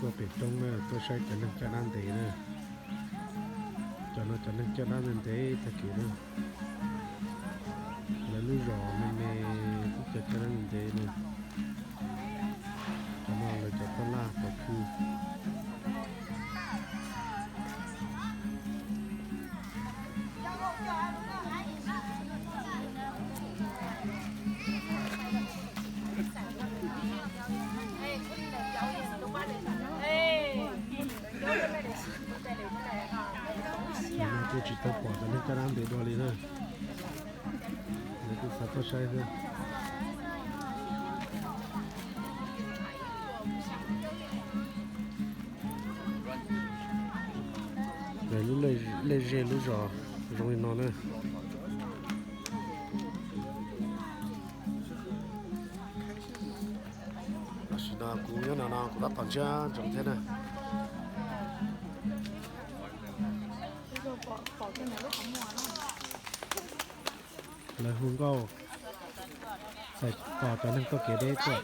ตัวเป็ดตรงเนี่ยตัวใช้จะนึกจะนั่นตีเนี่ยจะนึกจะนึกจะนั่นตีตะกี้เนี่ยแล้วลูกหล่อมันมีจะนั่นตีเนี่ยจะมองเลยจะต้นลากก็คือกูจิตตกปอดจะนึกจะนั่นตีตัวเลยเนี่ยแล้วกูสับก็ใช้เนี่ยเลยรู้เลยเรียนรู้จ่อตรงนี้นอนเนี่ย是的，姑娘呢，姑她当家整天呢。แล้วคุณก็ใส่ปอดตอนนั้นก็เกลี่ยได้ด้วย